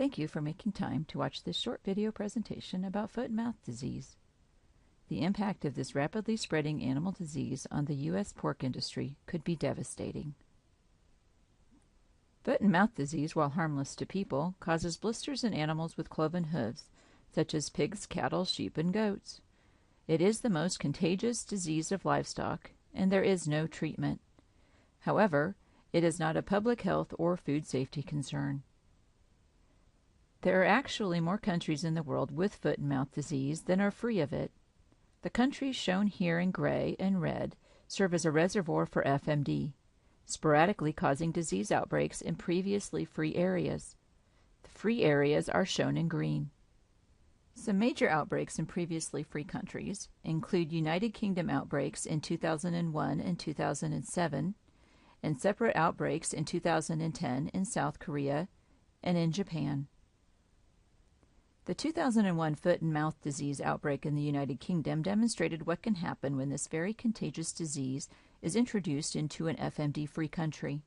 Thank you for making time to watch this short video presentation about foot and mouth disease. The impact of this rapidly spreading animal disease on the U.S. pork industry could be devastating. Foot and mouth disease, while harmless to people, causes blisters in animals with cloven hooves, such as pigs, cattle, sheep, and goats. It is the most contagious disease of livestock, and there is no treatment. However, it is not a public health or food safety concern. There are actually more countries in the world with foot and mouth disease than are free of it. The countries shown here in gray and red serve as a reservoir for FMD, sporadically causing disease outbreaks in previously free areas. The free areas are shown in green. Some major outbreaks in previously free countries include United Kingdom outbreaks in 2001 and 2007, and separate outbreaks in 2010 in South Korea and in Japan. The 2001 foot and mouth disease outbreak in the United Kingdom demonstrated what can happen when this very contagious disease is introduced into an FMD-free country.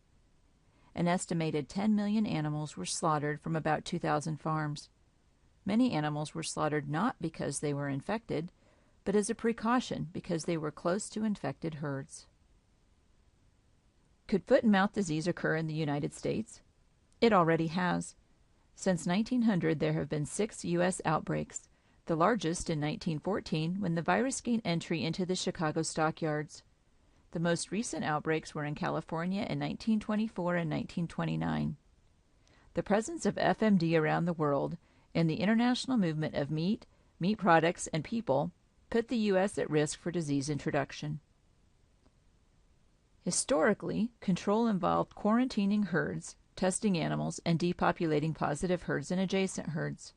An estimated 10 million animals were slaughtered from about 2,000 farms. Many animals were slaughtered not because they were infected, but as a precaution because they were close to infected herds. Could foot and mouth disease occur in the United States? It already has. Since 1900, there have been 6 U.S. outbreaks, the largest in 1914 when the virus gained entry into the Chicago stockyards. The most recent outbreaks were in California in 1924 and 1929. The presence of FMD around the world and the international movement of meat products, and people put the U.S. at risk for disease introduction. Historically, control involved quarantining herds, testing animals, and depopulating positive herds and adjacent herds.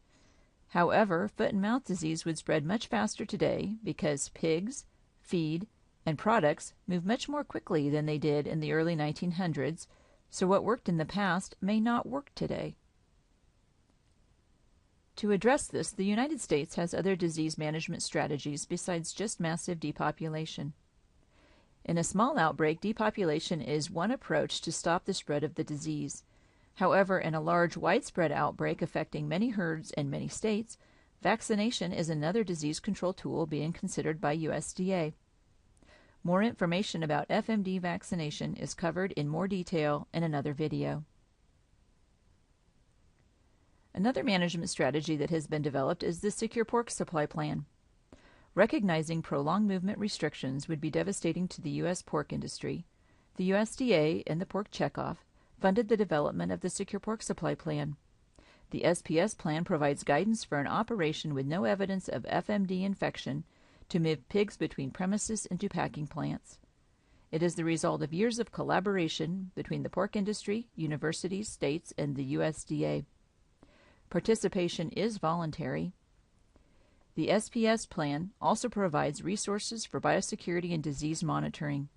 However, foot and mouth disease would spread much faster today because pigs, feed, and products move much more quickly than they did in the early 1900s, so what worked in the past may not work today. To address this, the United States has other disease management strategies besides just massive depopulation. In a small outbreak, depopulation is one approach to stop the spread of the disease. However, in a large, widespread outbreak affecting many herds and many states, vaccination is another disease control tool being considered by USDA. More information about FMD vaccination is covered in more detail in another video. Another management strategy that has been developed is the Secure Pork Supply Plan. Recognizing prolonged movement restrictions would be devastating to the U.S. pork industry, the USDA and the Pork Checkoff funded the development of the Secure Pork Supply Plan. The SPS plan provides guidance for an operation with no evidence of FMD infection to move pigs between premises and to packing plants. It is the result of years of collaboration between the pork industry, universities, states, and the USDA. Participation is voluntary. The SPS plan also provides resources for biosecurity and disease monitoring.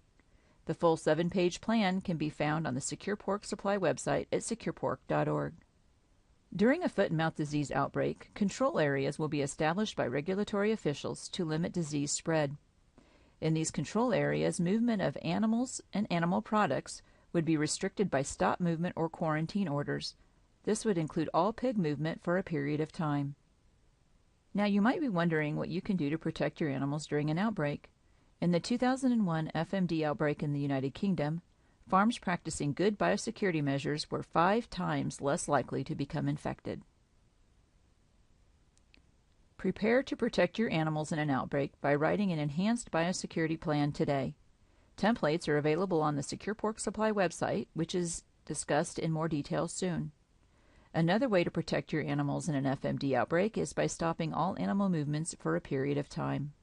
The full 7-page plan can be found on the Secure Pork Supply website at securepork.org. During a foot and mouth disease outbreak, control areas will be established by regulatory officials to limit disease spread. In these control areas, movement of animals and animal products would be restricted by stop movement or quarantine orders. This would include all pig movement for a period of time. Now you might be wondering what you can do to protect your animals during an outbreak. In the 2001 FMD outbreak in the United Kingdom, farms practicing good biosecurity measures were 5 times less likely to become infected. Prepare to protect your animals in an outbreak by writing an enhanced biosecurity plan today. Templates are available on the Secure Pork Supply website, which is discussed in more detail soon. Another way to protect your animals in an FMD outbreak is by stopping all animal movements for a period of time.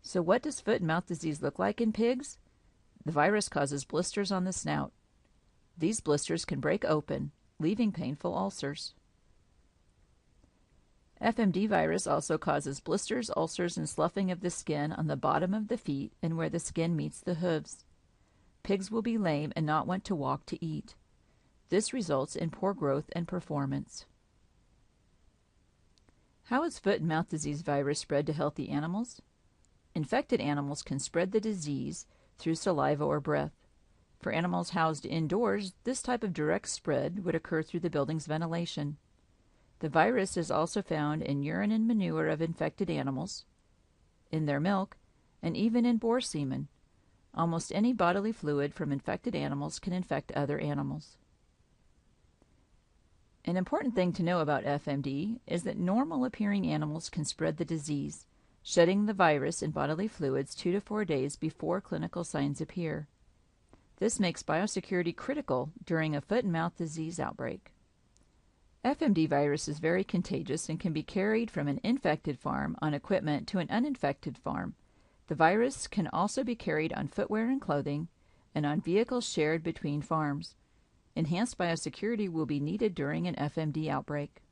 So what does foot and mouth disease look like in pigs? The virus causes blisters on the snout. These blisters can break open, leaving painful ulcers. FMD virus also causes blisters, ulcers, and sloughing of the skin on the bottom of the feet and where the skin meets the hooves. Pigs will be lame and not want to walk to eat. This results in poor growth and performance. How is foot and mouth disease virus spread to healthy animals? Infected animals can spread the disease through saliva or breath. For animals housed indoors, this type of direct spread would occur through the building's ventilation. The virus is also found in urine and manure of infected animals, in their milk, and even in boar semen. Almost any bodily fluid from infected animals can infect other animals. An important thing to know about FMD is that normal-appearing animals can spread the disease, shedding the virus in bodily fluids 2 to 4 days before clinical signs appear. This makes biosecurity critical during a foot and mouth disease outbreak. FMD virus is very contagious and can be carried from an infected farm on equipment to an uninfected farm. The virus can also be carried on footwear and clothing and on vehicles shared between farms. Enhanced biosecurity will be needed during an FMD outbreak.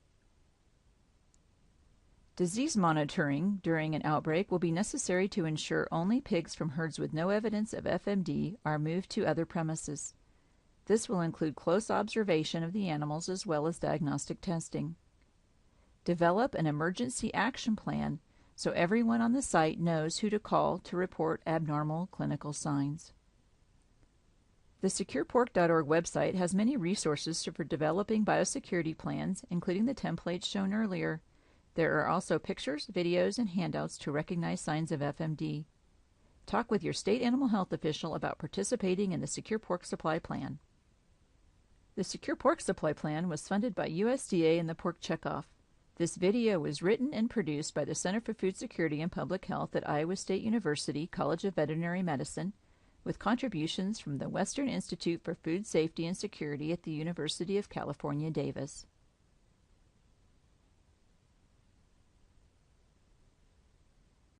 Disease monitoring during an outbreak will be necessary to ensure only pigs from herds with no evidence of FMD are moved to other premises. This will include close observation of the animals as well as diagnostic testing. Develop an emergency action plan so everyone on the site knows who to call to report abnormal clinical signs. The SecurePork.org website has many resources for developing biosecurity plans, including the templates shown earlier. There are also pictures, videos, and handouts to recognize signs of FMD. Talk with your state animal health official about participating in the Secure Pork Supply Plan. The Secure Pork Supply Plan was funded by USDA and the Pork Checkoff. This video was written and produced by the Center for Food Security and Public Health at Iowa State University College of Veterinary Medicine, with contributions from the Western Institute for Food Safety and Security at the University of California, Davis.